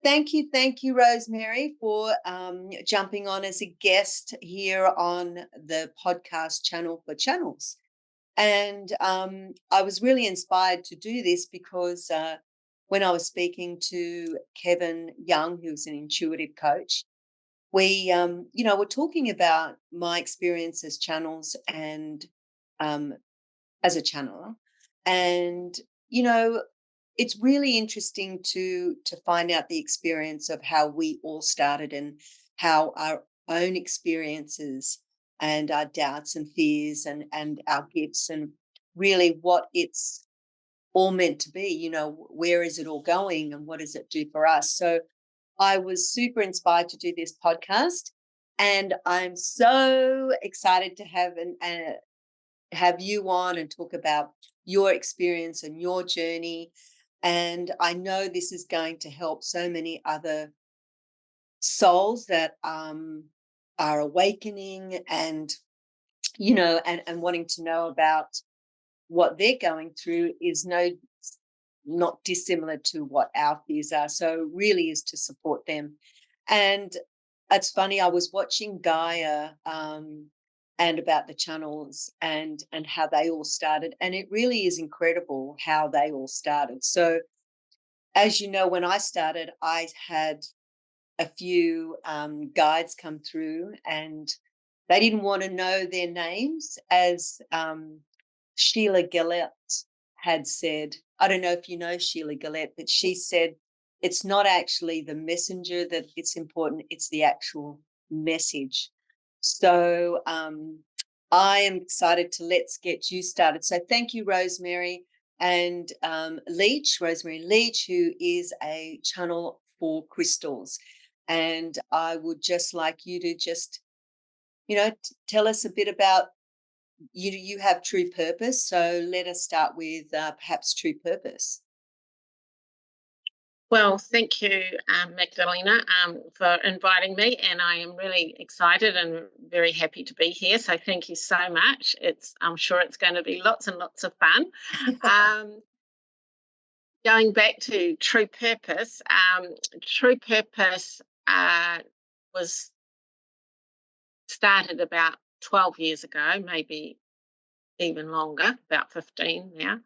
Thank you, Rosemary, for jumping on as a guest here on the podcast channel for channels. And I was really inspired to do this because when I was speaking to Kevin Young, who's an intuitive coach, we're talking about my experience as channels and um, as a channeler, and you know, it's really interesting to find out the experience of how we all started and how our own experiences and our doubts and fears and our gifts and really what it's all meant to be. Where is it all going and what does it do for us? So I was super inspired to do this podcast, and I'm so excited to have you on and talk about your experience and your journey. And I know this is going to help so many other souls that are awakening and, and wanting to know about what they're going through is not dissimilar to what our fears are. So really is to support them. And it's funny, I was watching Gaia and about the channels and how they all started. And it really is incredible how they all started. So as you know, when I started, I had a few guides come through, and they didn't want to know their names, as Sheila Gillette had said. I don't know if you know Sheila Gillette, but she said it's not actually the messenger that it's important, it's the actual message. So I am excited to let's get you started. So thank you, Rosemary and Rosemary Leach, who is a channel for crystals. And I would just like you to just, tell us a bit about you have true purpose. So let us start with perhaps true purpose. Well, thank you, Magdalena, for inviting me, and I am really excited and very happy to be here. So thank you so much. I'm sure it's going to be lots and lots of fun. Going back to true purpose, was started about 12 years ago, maybe even longer, about 15 now.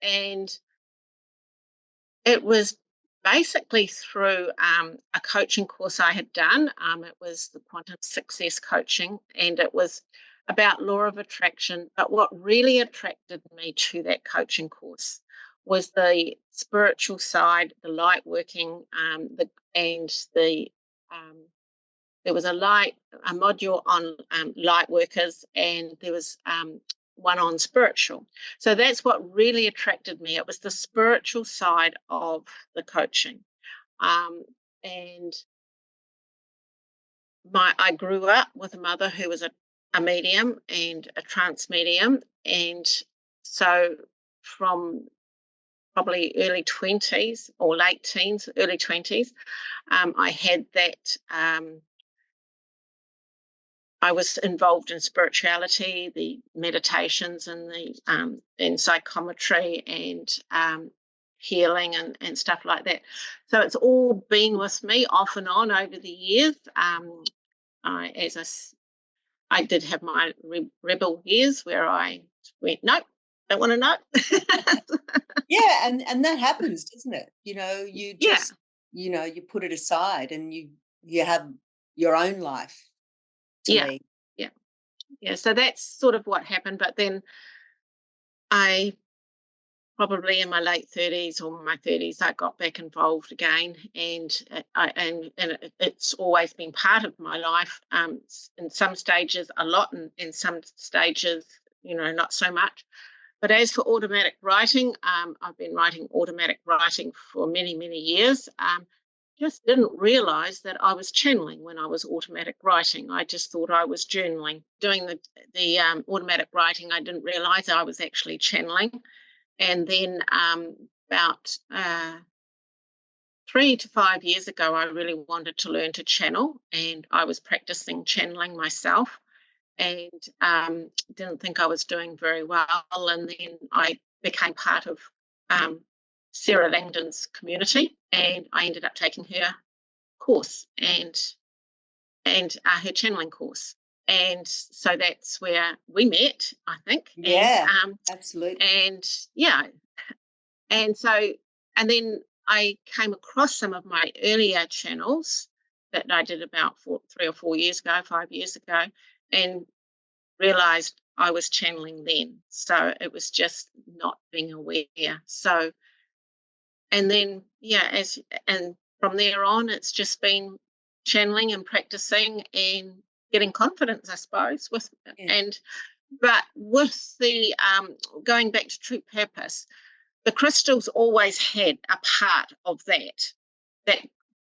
And it was basically through a coaching course I had done. It was the Quantum Success Coaching, and it was about law of attraction. But what really attracted me to that coaching course was the spiritual side, the light working, there was a module on light workers, and there was one on spiritual. So that's what really attracted me. It was the spiritual side of the coaching. And I grew up with a mother who was a medium and a trance medium. And so from probably early 20s or late teens, early 20s, I had that I was involved in spirituality, the meditations and the in psychometry and healing and stuff like that. So it's all been with me off and on over the years. I did have my rebel years where I went, nope, don't want to know. Yeah, and that happens, doesn't it? You just, you put it aside and you have your own life to lead. Yeah. So that's sort of what happened. But then I probably in my late 30s or my 30s, I got back involved again, and it's always been part of my life. In some stages, a lot, and in some stages, not so much. But as for automatic writing, I've been writing automatic writing for many, many years. Just didn't realise that I was channeling when I was automatic writing. I just thought I was journaling. Doing the automatic writing, I didn't realise I was actually channeling. And then about 3 to 5 years ago, I really wanted to learn to channel, and I was practicing channeling myself, and didn't think I was doing very well. And then I became part of Sarah Langdon's community, and I ended up taking her course and her channeling course. And so that's where we met, I think. Yeah, absolutely. And yeah, and so, and then I came across some of my earlier channels that I did about 3 or 4 years ago, 5 years ago, and realized I was channeling then. So it was just not being aware. So, and then, yeah, and from there on, it's just been channeling and practicing and getting confidence, I suppose, Yeah. but with the going back to true purpose, the crystals always had a part of that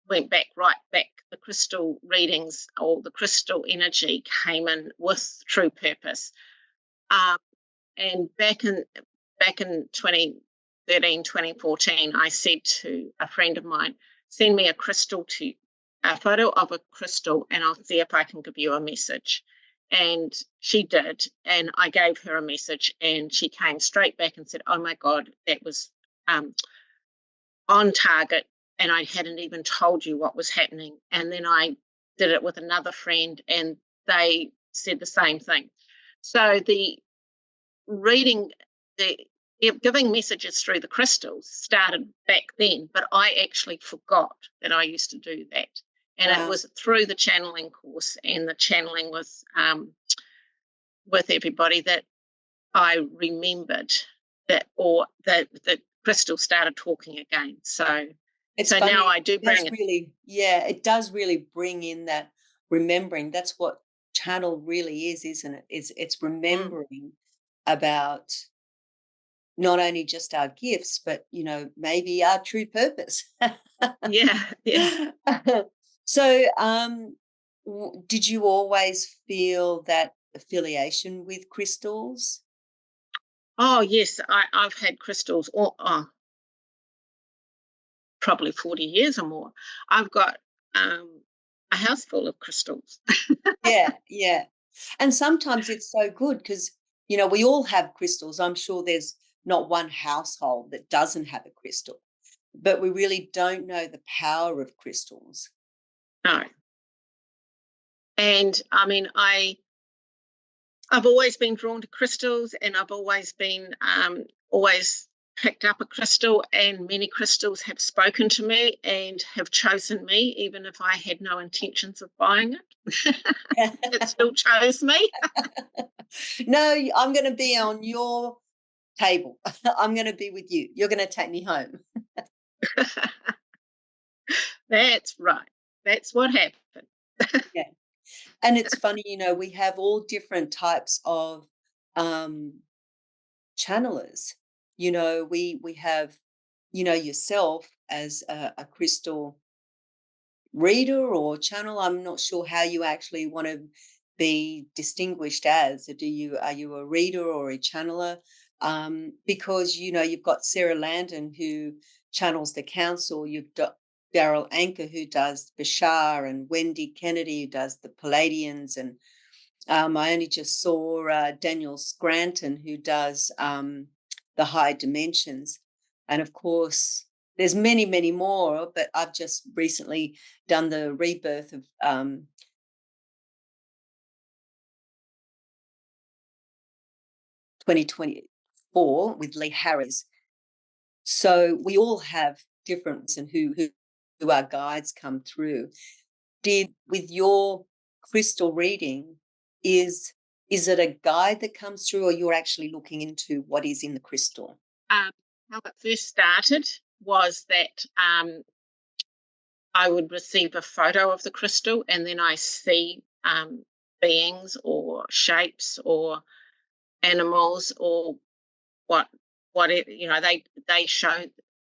went right back. The crystal readings or the crystal energy came in with true purpose. Um, and back in 2013, 2014, I said to a friend of mine, send me a photo of a crystal, and I'll see if I can give you a message. And she did, and I gave her a message, and she came straight back and said, oh my God, that was on target, and I hadn't even told you what was happening. And then I did it with another friend, and they said the same thing. So the reading, the giving messages through the crystals started back then, but I actually forgot that I used to do that. And it was through the channeling course and the channeling with everybody that I remembered that, or that the crystal started talking again. So It's funny. now I do bring it. Really, yeah, it does really bring in that remembering. That's what channel really is, isn't it? It's remembering about not only just our gifts, but maybe our true purpose. Yeah. So, did you always feel that affiliation with crystals? Oh yes, I've had crystals probably 40 years or more. I've got a house full of crystals. Yeah. And sometimes it's so good because, we all have crystals. I'm sure there's not one household that doesn't have a crystal, but we really don't know the power of crystals. No. And I mean, I've always been drawn to crystals, and I've always been always picked up a crystal, and many crystals have spoken to me and have chosen me, even if I had no intentions of buying it. It still chose me. No, I'm going to be on your table. I'm going to be with you. You're going to take me home. That's right. That's what happened. Yeah. And it's funny, we have all different types of channelers. We have, yourself as a crystal reader or channel. I'm not sure how you actually want to be distinguished as. Are you a reader or a channeler? Because you've got Sarah Landon who channels the council. You've got Daryl Anker who does Bashar, and Wendy Kennedy who does the Palladians, and I only just saw Daniel Scranton who does the high dimensions, and of course there's many, many more, but I've just recently done the rebirth of 2024 with Lee Harris. So we all have different and who our guides come through. With your crystal reading, is it a guide that comes through, or you're actually looking into what is in the crystal? How it first started was that I would receive a photo of the crystal, and then I see beings or shapes or animals or whatever,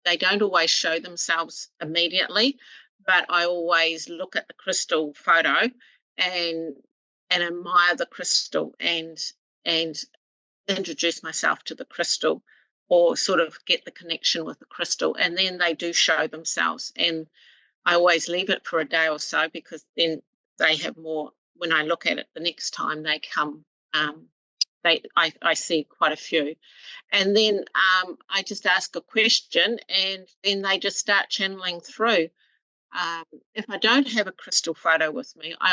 they don't always show themselves immediately, but I always look at the crystal photo and admire the crystal and introduce myself to the crystal, or sort of get the connection with the crystal, and then they do show themselves. And I always leave it for a day or so, because then they have more, when I look at it the next time they come, I see quite a few. And then I just ask a question, and then they just start channeling through. Um, if I don't have a crystal photo with me, I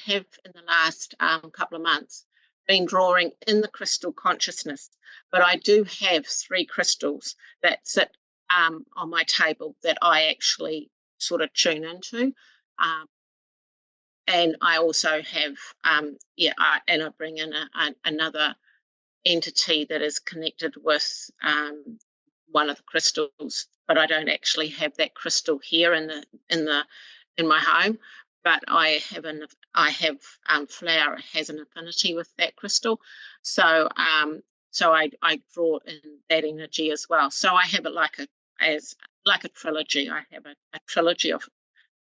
have in the last couple of months been drawing in the crystal consciousness, but I do have 3 crystals that sit on my table that I actually sort of tune into. Um, and I also have, and I bring in another entity that is connected with one of the crystals, but I don't actually have that crystal here in my home. But I have flower has an affinity with that crystal, so I draw in that energy as well. So I have it like a trilogy. I have a trilogy of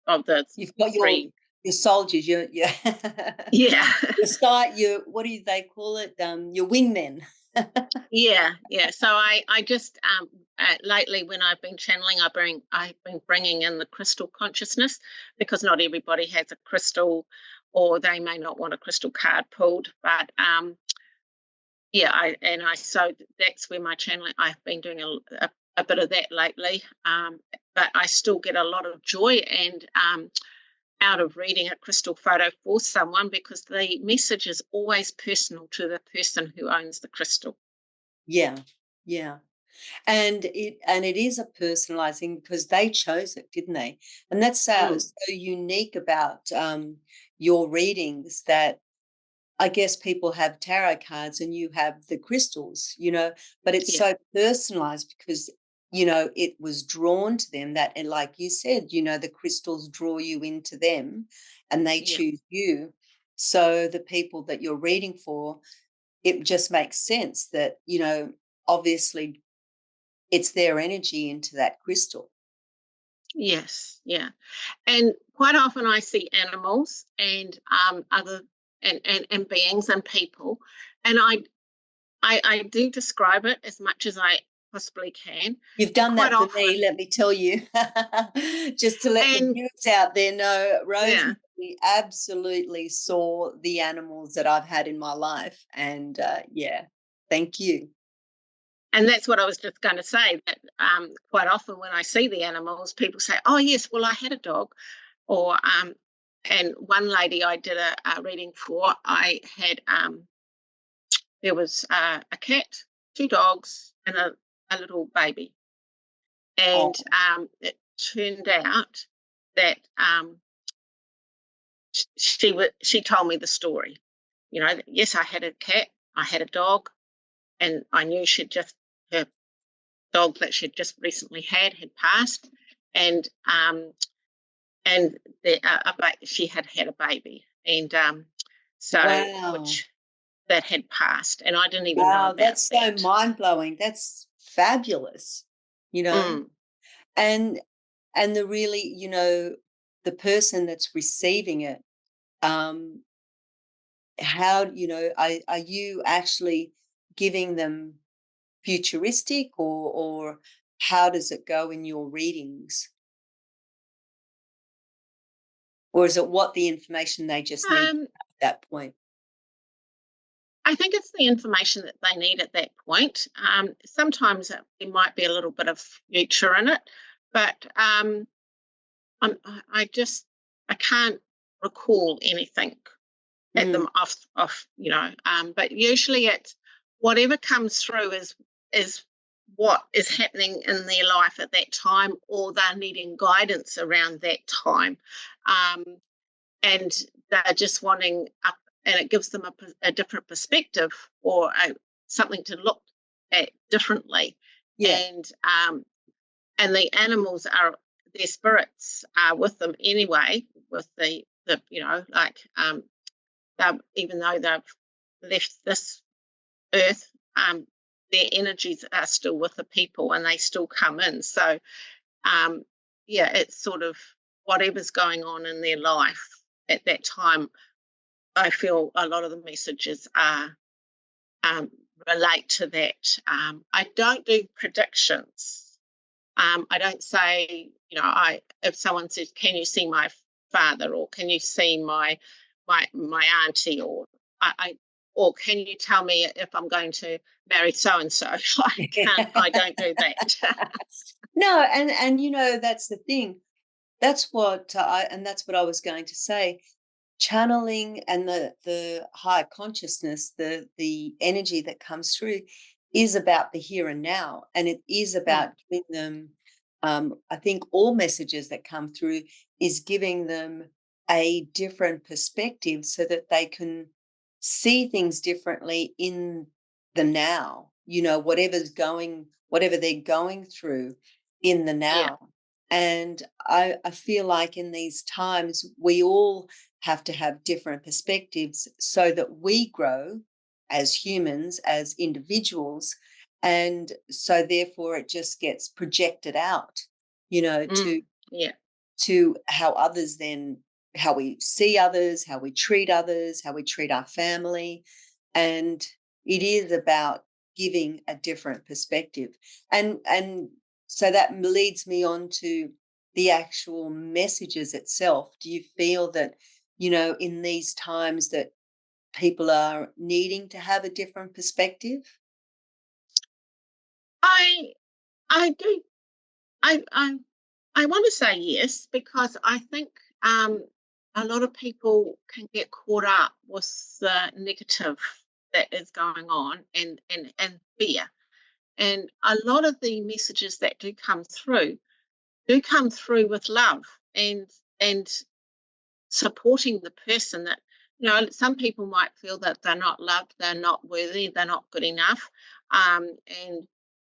the You've got 3. your soldiers, your Yeah. your start, your what do they call it? Your wingmen. Yeah. So I just lately when I've been channeling, I've been bringing in the crystal consciousness, because not everybody has a crystal, or they may not want a crystal card pulled. But yeah, so that's where my channeling. I've been doing a bit of that lately, but I still get a lot of joy and out of reading a crystal photo for someone, because the message is always personal to the person who owns the crystal. Yeah, yeah. And it is a personalizing because they chose it, didn't they? And that's so Mm, unique about your readings that I guess people have tarot cards and you have the crystals, but it's yeah, so personalized because, it was drawn to them that, and like you said, the crystals draw you into them and they yeah. choose you. So the people that you're reading for, it just makes sense that, obviously it's their energy into that crystal. Yes, yeah. And quite often I see animals and other and beings and people, and I do describe it as much as I possibly can. You've And done quite that for me, often, let me tell you. Just to let the and viewers out there know, yeah, Rosemary absolutely saw the animals that I've had in my life. And yeah, thank you. and that's what I was just going to say. That quite often when I see the animals, people say, "Oh yes, well I had a dog," or and one lady I did a reading for, I had there was a cat, 2 dogs, and a little baby. And Oh, it turned out that she told me the story. Yes, I had a cat, I had a dog, and I knew her dog that she'd just recently had passed, and she had a baby, and so wow. which that had passed, and I didn't even know Wow, about that's so that. mind blowing. That's fabulous, you know. Mm, And and the really, the person that's receiving it, um, how, are you actually giving them futuristic or how does it go in your readings? Or is it what the information they just need um, at that point? I think it's the information that they need at that point. Sometimes there might be a little bit of future in it, but I just I can't recall anything at Mm, them off. But usually it's whatever comes through is what is happening in their life at that time, or they're needing guidance around that time. Um, and they're just wanting up, and it gives them a different perspective, or something to look at differently. yeah. And um, and the animals are their spirits are with them anyway, with the like even though they've left this earth, their energies are still with the people and they still come in. So um, yeah, it's sort of whatever's going on in their life at that time. I feel a lot of the messages are um, relate to that. I don't do predictions. I don't say, if someone says, "Can you see my father?" or "Can you see my auntie?" or I or can you tell me if I'm going to marry so and so? I don't do that. No, and that's the thing. That's what I was going to say. Channeling and the higher consciousness, the energy that comes through is about the here and now, and it is Mm, about giving them, I think all messages that come through is giving them a different perspective so that they can see things differently in the now, whatever they're going through in the yeah, now. And I feel like in these times we all have to have different perspectives so that we grow as humans, as individuals. And so therefore it just gets projected out, mm, yeah, to how we see others, how we treat others, how we treat our family. And it is about giving a different perspective. And so that leads me on to the actual messages itself. Do you feel that, in these times that people are needing to have a different perspective? I I do I want to say yes, because I think a lot of people can get caught up with the negative that is going on, and fear. And a lot of the messages that do come through with love, and supporting the person. That, some people might feel that they're not loved, they're not worthy, they're not good enough, and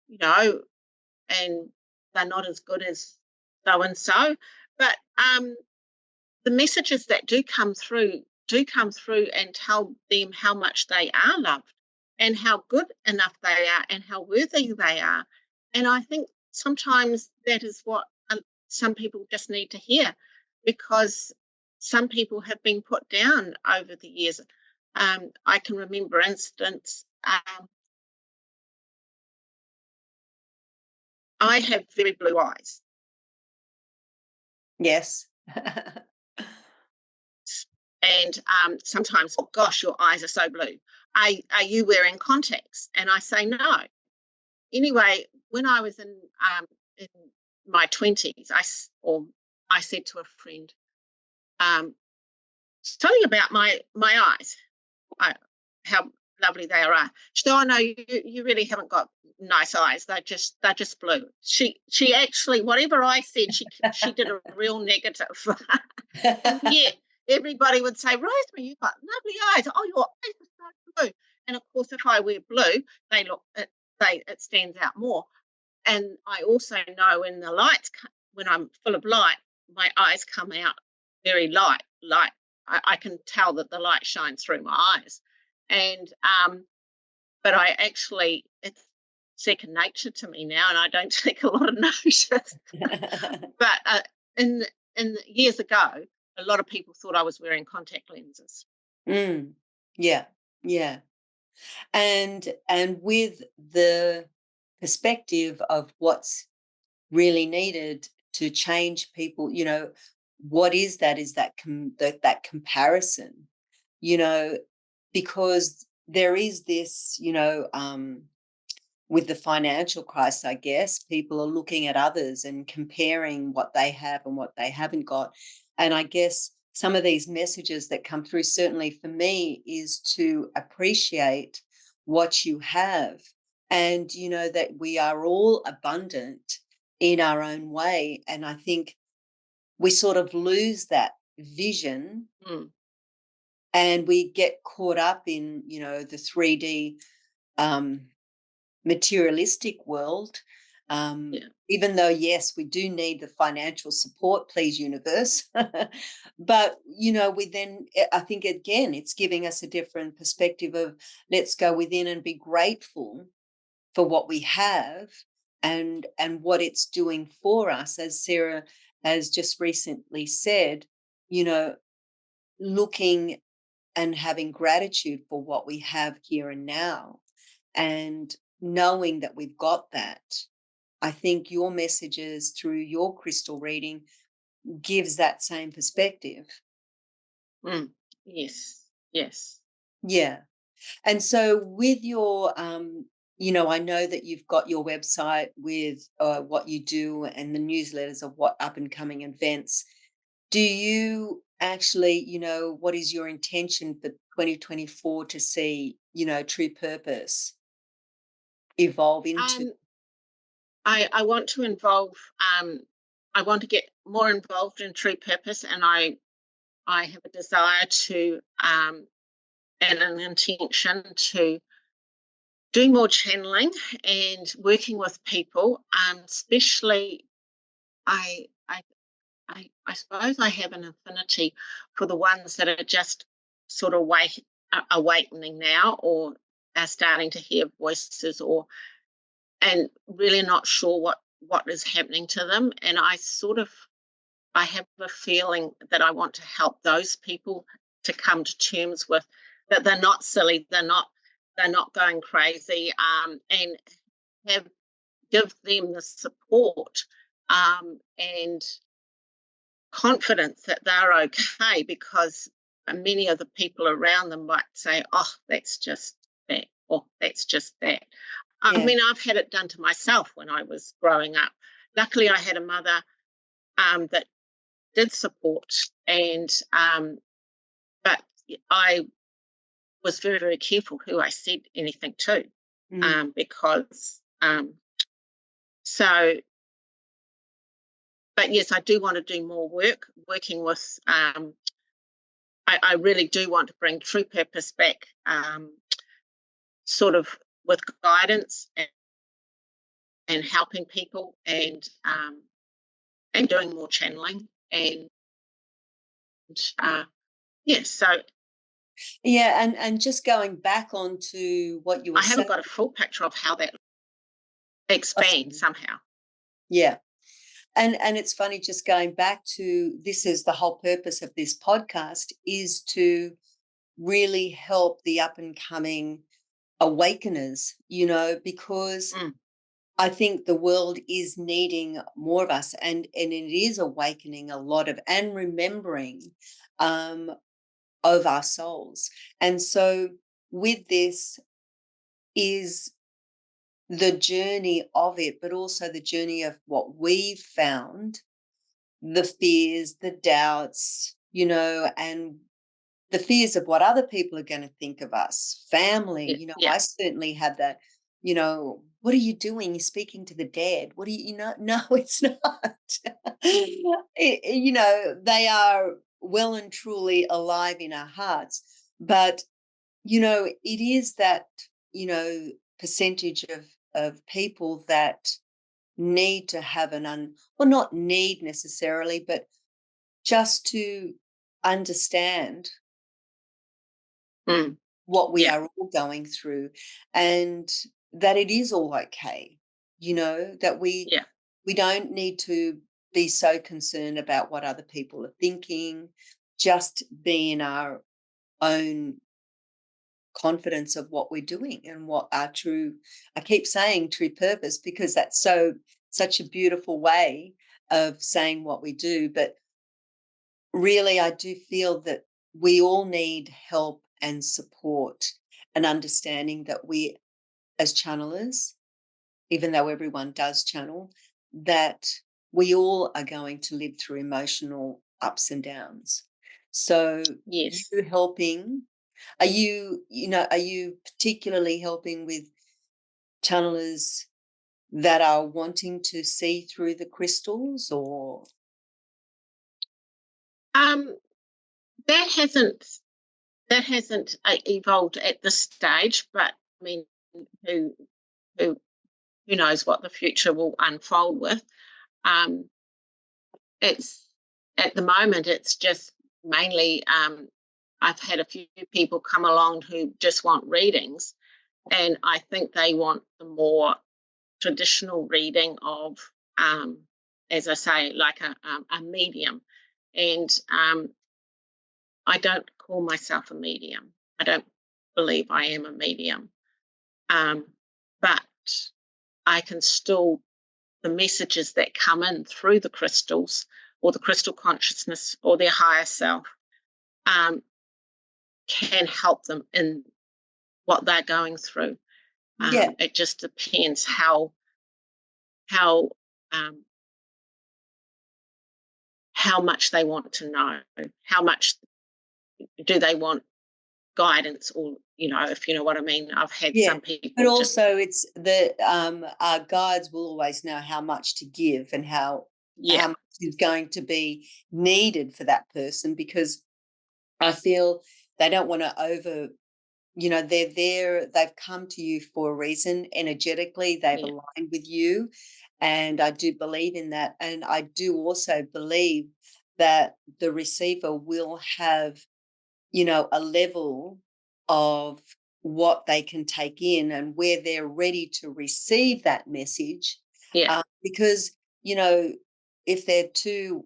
you know and they're not as good as so and so. But the messages that do come through and tell them how much they are loved, and how good enough they are, and how worthy they are. And I think sometimes that is what some people just need to hear, because some people have been put down over the years. I can remember instance. I have very blue eyes, Yes. and sometimes, oh gosh, your eyes are so blue. Are you wearing contacts? And I say no. Anyway, when I was in my 20s, I said to a friend, um, something about my eyes, I, how lovely they are. She said, "Oh no, you really haven't got nice eyes. They're just blue." She actually, whatever I said, she did a real negative. And yet everybody would say, "Rosemary, you've got lovely eyes. Oh, your eyes are so blue." And of course, if I wear blue, it stands out more. And I also know when when I'm full of light, my eyes come out very light. I can tell that the light shines through my eyes. And but I actually, it's second nature to me now, and I don't take a lot of notice. But in years ago, a lot of people thought I was wearing contact lenses. Mm. Yeah. Yeah. And with the perspective of what's really needed to change people, what is that? Is that comparison, you know, because there is this, with the financial crisis, I guess people are looking at others and comparing what they have and what they haven't got. And I guess some of these messages that come through, certainly for me, is to appreciate what you have, and that we are all abundant in our own way. And I think we sort of lose that vision, Mm, and we get caught up in the 3D um, materialistic world. yeah. Even though, yes, we do need the financial support, please, universe. But, we then, I think, again, it's giving us a different perspective of let's go within and be grateful for what we have, and what it's doing for us. As Sarah has just recently said, you know, looking and having gratitude for what we have here and now, and knowing that we've got that. I think your messages through your crystal reading gives that same perspective. Mm, yes. Yes. Yeah. And so with your, I know that you've got your website with what you do and the newsletters of what up and coming events. Do you actually, what is your intention for 2024 to see, true purpose evolve into? Um, I want to involve. I want to get more involved in true purpose, and I have a desire to and an intention to do more channeling and working with people, especially I, I I suppose I have an affinity for the ones that are just sort of awakening now, or are starting to hear voices, or and really not sure what is happening to them. And I have a feeling that I want to help those people to come to terms with that they're not silly, they're not going crazy, and have give them the support and confidence that they're okay, because many of the people around them might say, oh, that's just that, or that's just that. I Yeah, mean, I've had it done to myself when I was growing up. Luckily, I had a mother that did support, and but I was very, very careful who I said anything to, mm, because so. But yes, I do want to do more working with. I really do want to bring true purpose back, sort of with guidance and helping people, and doing more channeling, and uh, yeah. So yeah, and just going back onto what you were I haven't saying. got a full picture of how that expands somehow. Yeah. And it's funny, just going back to, this is the whole purpose of this podcast, is to really help the up and coming awakeners, because Mm, I think the world is needing more of us, and it is awakening a lot of, and remembering um of our souls. And so with this is the journey of it, but also the journey of what we've found, the fears, the doubts, and the fears of what other people are going to think of us, family. yeah, yeah. I certainly had that. What are you doing? You're speaking to the dead. What do No, it's not. They are well and truly alive in our hearts. But, it is that, percentage of people that need to have well, not need necessarily, but just to understand Mm, what we yeah, are all going through, and that it is all okay, that we yeah. we don't need to be so concerned about what other people are thinking, just be in our own confidence of what we're doing and what our true, I keep saying true purpose, because that's such a beautiful way of saying what we do. But really, I do feel that we all need help and support, and understanding that we, as channelers, even though everyone does channel, that we all are going to live through emotional ups and downs. So you Yes. helping, are you particularly helping with channelers that are wanting to see through the crystals, or? Um, that hasn't evolved at this stage, but I mean, who who who knows what the future will unfold with. Um, it's At the moment, it's just mainly, I've had a few people come along who just want readings, and I think they want the more traditional reading of, um, as I say, like a medium. And I don't call myself a medium. I don't believe I am a medium, um, but I can still, the messages that come in through the crystals, or the crystal consciousness, or their higher self, um, can help them in what they're going through. Yeah. It just depends how much they want to know, how much do they want guidance, or if you know what I mean. I've had Yeah. some But people just also it's the our guides will always know how much to give and how yeah, much is going to be needed for that person, because I feel they don't want to they're there, they've come to you for a reason. Energetically, they've yeah, aligned with you. And I do believe in that. And I do also believe that the receiver will have, a level of what they can take in and where they're ready to receive that message. yeah, Because, if they're too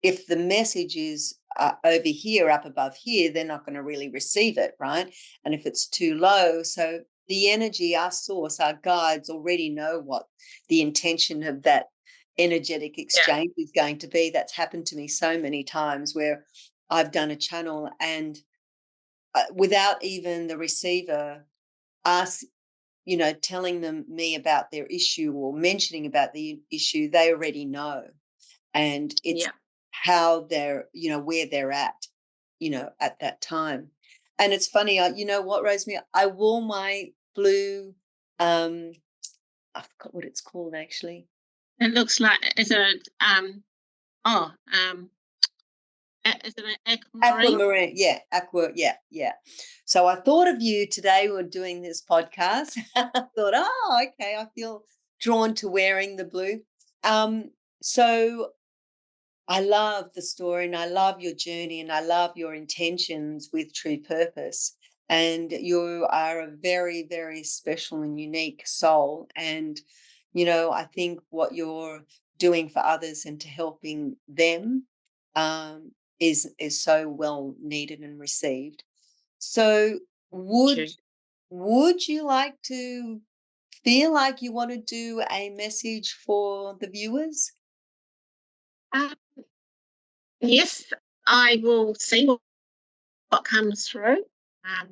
if the message is over here, up above here, they're not going to really receive it, right? And if it's too low, so the energy, our source, our guides already know what the intention of that energetic yeah, exchange is going to be. That's happened to me so many times where I've done a channel and without even the receiver ask, telling them me about their issue or mentioning about the issue, they already know. And it's yeah. how they're, where they're at that time. And it's funny, you know what, Rosemary, I wore my blue, I forgot what it's called actually. It looks like is it is it an aquamarine? Aquamarine, yeah, yeah, yeah. So I thought of you today. We're doing this podcast. I thought, oh, okay, I feel drawn to wearing the blue. So I love the story and I love your journey and I love your intentions with True Purpose. And you are a very, very special and unique soul. And, I think what you're doing for others and to helping them is so well needed and received. So Thank would you. would you like to feel like you want to do a message for the viewers? Uh, yes, I will see what comes through. Um,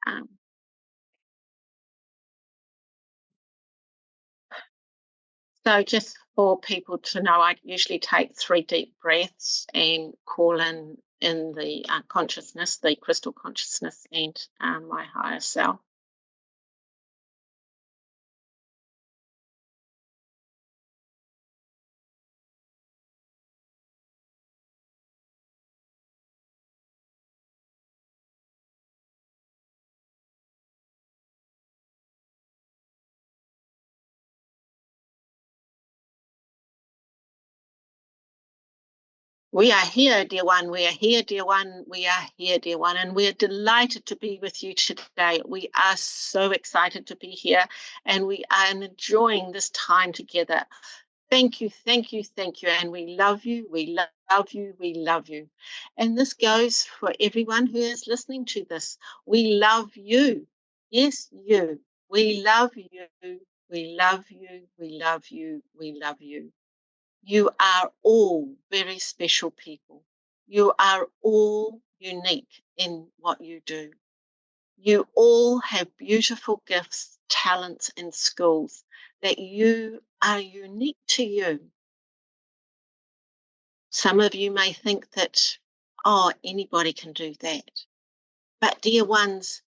and, so just for people to know, I usually take 3 deep breaths and call in the consciousness, the crystal consciousness, and my higher self. We are here, dear one. We are here, dear one. We are here, dear one. And we're delighted to be with you today. We are so excited to be here and we are enjoying this time together. Thank you, thank you, thank you. And we love you, we love you, we love you. And this goes for everyone who is listening to this. We love you. Yes, you. We love you. We love you. We love you. We love you. You are all very special people. You are all unique in what you do. You all have beautiful gifts, talents, and skills that you are unique to you. Some of you may think that, oh, anybody can do that. But, dear ones,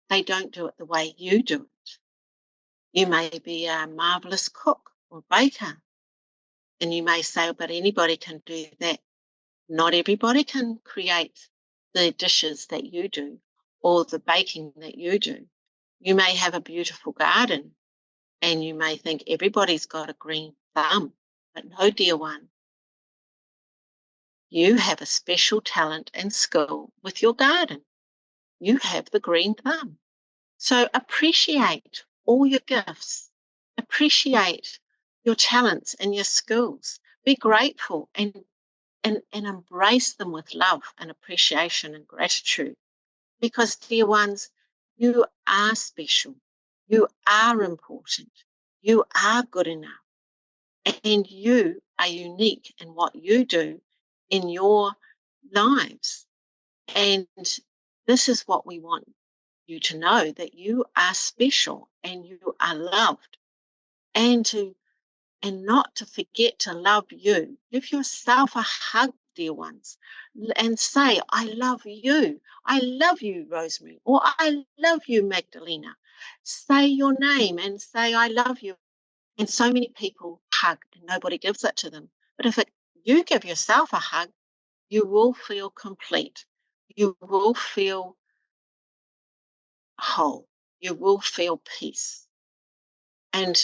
they don't do it the way you do it. You may be a marvelous cook or baker, and you may say, but anybody can do that. Not everybody can create the dishes that you do or the baking that you do. You may have a beautiful garden and you may think everybody's got a green thumb, but no, dear one, you have a special talent and skill with your garden. You have the green thumb. So appreciate all your gifts, appreciate your talents and your skills. Be grateful and embrace them with love and appreciation and gratitude. Because, dear ones, you are special. You are important. You are good enough. And you are unique in what you do in your lives. And This is what we want you to know, that you are special and you are loved, and not to forget to love you. Give yourself a hug, dear ones, and say, I love you. I love you, Rosemary, or I love you, Magdalena. Say your name and say, I love you. And so many people hug and nobody gives it to them. But if you give yourself a hug, you will feel complete. You will feel whole. You will feel peace. And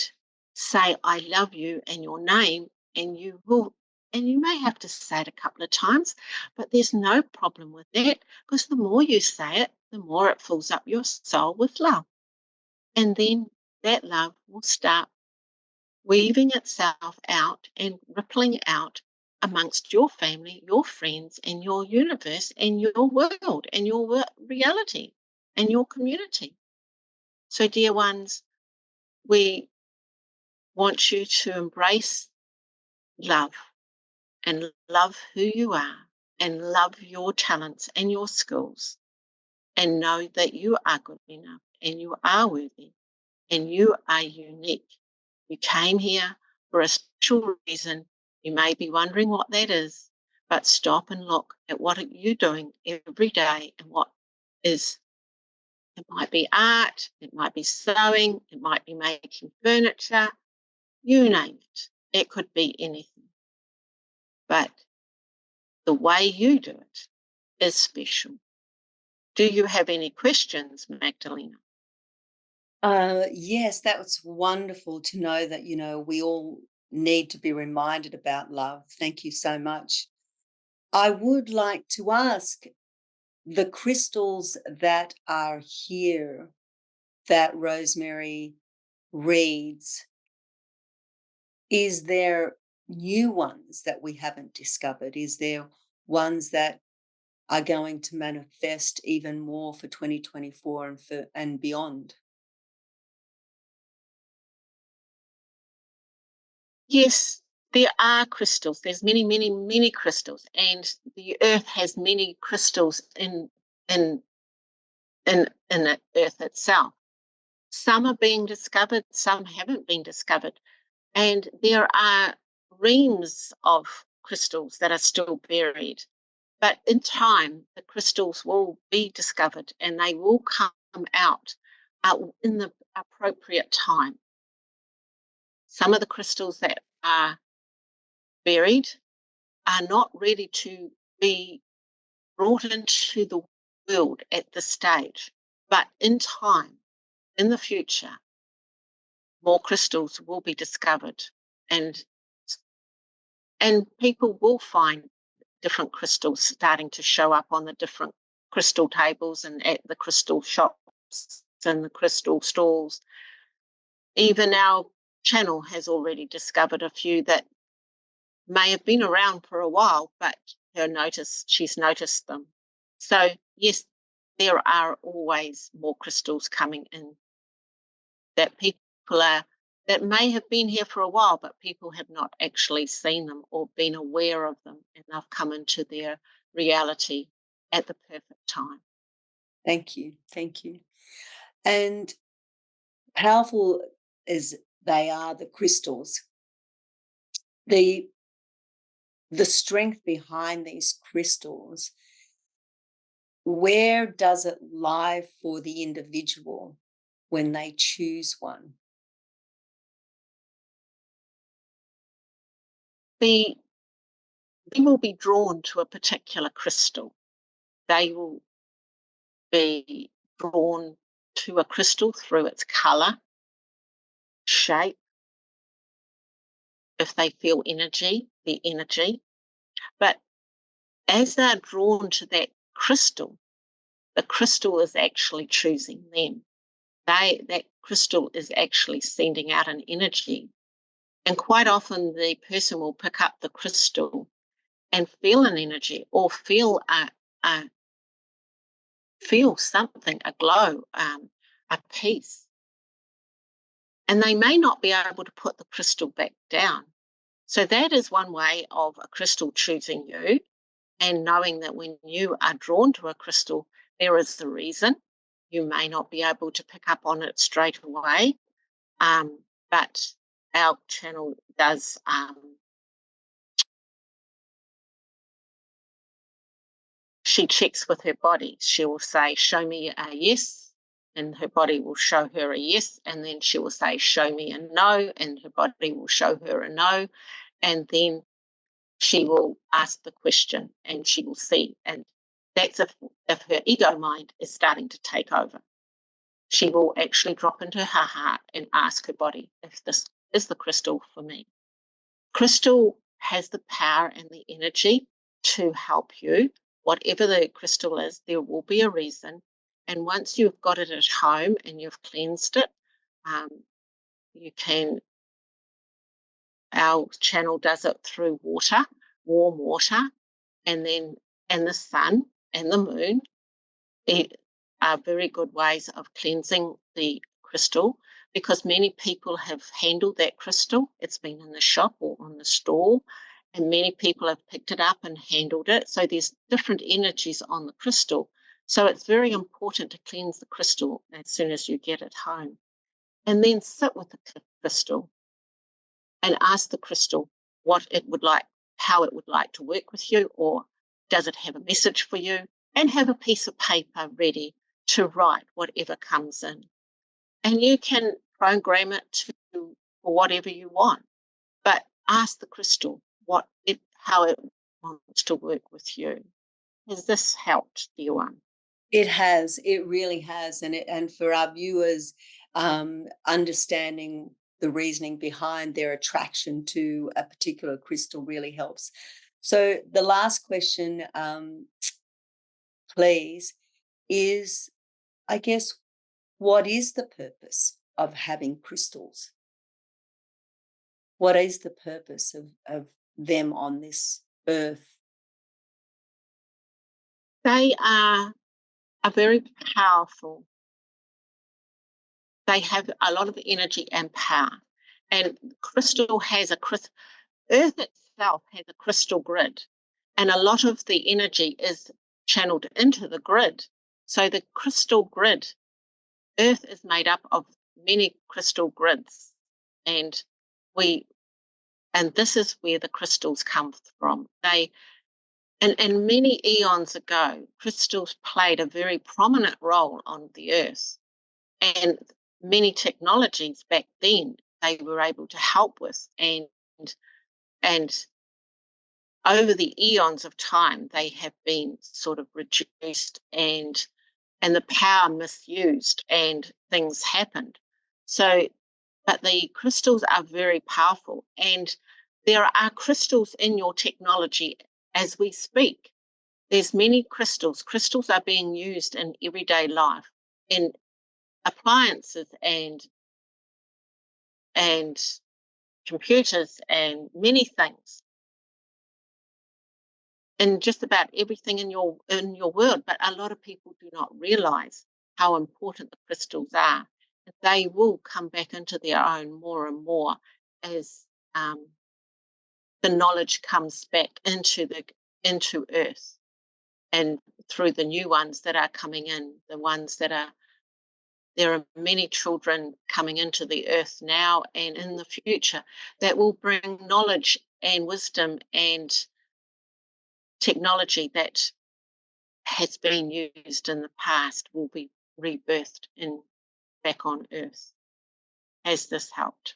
say, I love you, and your name, and you will. And you may have to say it a couple of times, but there's no problem with that, because the more you say it, the more it fills up your soul with love. And then that love will start weaving itself out and rippling out amongst your family, your friends, and your universe, and your world, and your reality, and your community. So, dear ones, we want you to embrace love and love who you are and love your talents and your skills, and know that you are good enough and you are worthy and you are unique. You came here for a special reason. You may be wondering what that is, but stop and look at what you're doing every day, and what is, it might be art, it might be sewing, it might be making furniture, you name it. It could be anything. But the way you do it is special. Do you have any questions, Magdalena? Yes, that was wonderful to know that, we all need to be reminded about love. Thank you so much. I would like to ask, the crystals that are here that Rosemary reads, is there new ones that we haven't discovered? Is there ones that are going to manifest even more for 2024 and beyond? Yes, there are crystals. There's many, many, many crystals, and the earth has many crystals in in the earth itself. Some are being discovered, some haven't been discovered, and there are reams of crystals that are still buried. But in time, the crystals will be discovered and they will come out in the appropriate time. Some of the crystals that are buried are not ready to be brought into the world at this stage. But in time, in the future, more crystals will be discovered, and people will find different crystals starting to show up on the different crystal tables and at the crystal shops and the crystal stalls. Even our channel has already discovered a few that may have been around for a while, but she's noticed them. So yes, there are always more crystals coming in that that may have been here for a while, but people have not actually seen them or been aware of them, and they've come into their reality at the perfect time. Thank you. Thank you. And powerful as they are, the crystals, the strength behind these crystals, where does it lie for the individual when they choose one? They will be drawn to a particular crystal. They will be drawn to a crystal through its color, shape, if they feel the energy. But as they're drawn to that crystal, the crystal is actually choosing them. That crystal is actually sending out an energy. And quite often the person will pick up the crystal and feel an energy, or feel something, a glow, a peace. And they may not be able to put the crystal back down. So that is one way of a crystal choosing you, and knowing that when you are drawn to a crystal, there is the reason. You may not be able to pick up on it straight away, but our channel does she checks with her body. She will say, show me a yes, and her body will show her a yes, and then she will say, show me a no, and her body will show her a no, and then she will ask the question and she will see. And that's if her ego mind is starting to take over. She will actually drop into her heart and ask her body if this is the crystal for me. Crystal has the power and the energy to help you. Whatever the crystal is, there will be a reason. And once you've got it at home and you've cleansed it, you can, our channel does it through water, warm water, and the sun and the moon. They are very good ways of cleansing the crystal, because many people have handled that crystal. It's been in the shop or on the store, and many people have picked it up and handled it. So there's different energies on the crystal. So it's very important to cleanse the crystal as soon as you get it home. And then sit with the crystal and ask the crystal what it would like, how it would like to work with you, or does it have a message for you? And have a piece of paper ready to write whatever comes in. And you can program it to whatever you want, but ask the crystal how it wants to work with you. Has this helped, dear one? It has. It really has. And for our viewers, understanding the reasoning behind their attraction to a particular crystal really helps. So the last question, please, is, I guess, what is the purpose of having crystals? What is the purpose of them on this earth? They are very powerful. They have a lot of energy and power. And crystal has Earth itself has a crystal grid, and a lot of the energy is channeled into the grid. So the crystal grid, Earth is made up of many crystal grids, and this is where the crystals come from. And many eons ago, crystals played a very prominent role on the Earth, and many technologies back then they were able to help with, and over the eons of time, they have been sort of reduced and the power misused, and things happened. So, but the crystals are very powerful, and there are crystals in your technology as we speak. There's many crystals. Crystals are being used in everyday life, in appliances and computers and many things, in just about everything in your world. But a lot of people do not realize how important the crystals are. They will come back into their own more and more as the knowledge comes back into Earth, and through the new ones that are coming in, the ones that are, there are many children coming into the Earth now and in the future that will bring knowledge and wisdom and technology that has been used in the past will be rebirthed back on Earth. Has this helped?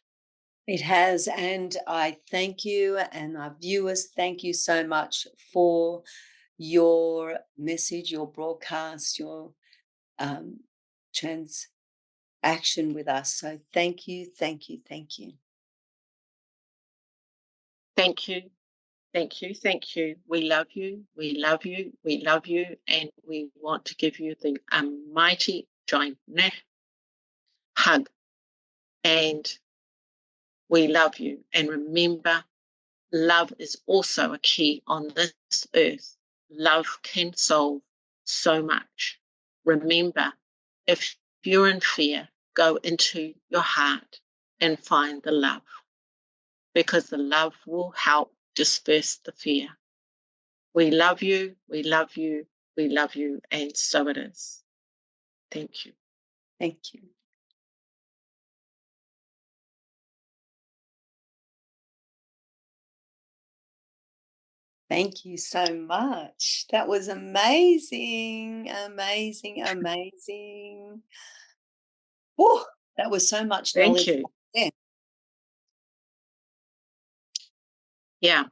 It has, and I thank you, and our viewers, thank you so much for your message, your broadcast, your transaction with us. So thank you, thank you, thank you. Thank you. Thank you. Thank you. We love you. We love you. We love you. And we want to give you the mighty giant hug. And we love you. And remember, love is also a key on this earth. Love can solve so much. Remember, if you're in fear, go into your heart and find the love, because the love will help disperse the fear. We love you. We love you. We love you, and so it is. Thank you. Thank you. Thank you so much. That was amazing, amazing, amazing. Woo, that was so much Thank knowledge you. there. Yeah.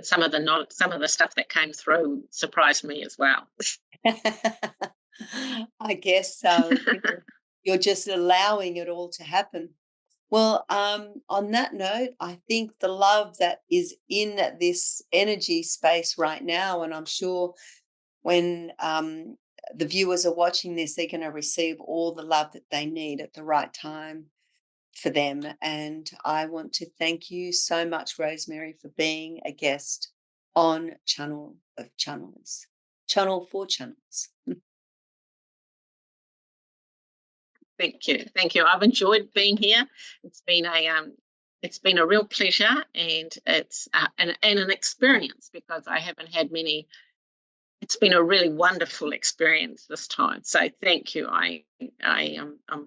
Some of the stuff that came through surprised me as well. I guess so. You're just allowing it all to happen. Well, on that note, I think the love that is in this energy space right now, and I'm sure when the viewers are watching this, they're going to receive all the love that they need at the right time for them. And I want to thank you so much, Rosemary, for being a guest on Channel of Channels, Channel for Channels. Thank you. Thank you. I've enjoyed being here. It's been a real pleasure, and it's an experience, because I haven't had many. It's been a really wonderful experience this time. So thank you. I'm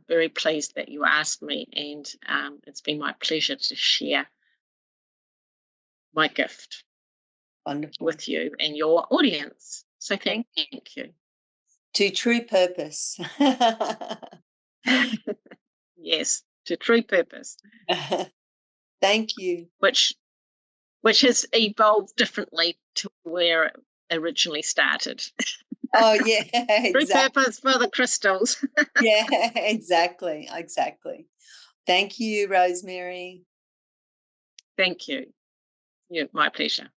very pleased that you asked me, and it's been my pleasure to share my gift Wonderful. with you and your audience. So Thank thank you. To true purpose. Yes, to true purpose, Thank you. which has evolved differently to where it originally started. Oh, yeah, True exactly. purpose for the crystals. Yeah, exactly, exactly. Thank you, Rosemary. Thank you. Yeah, my pleasure.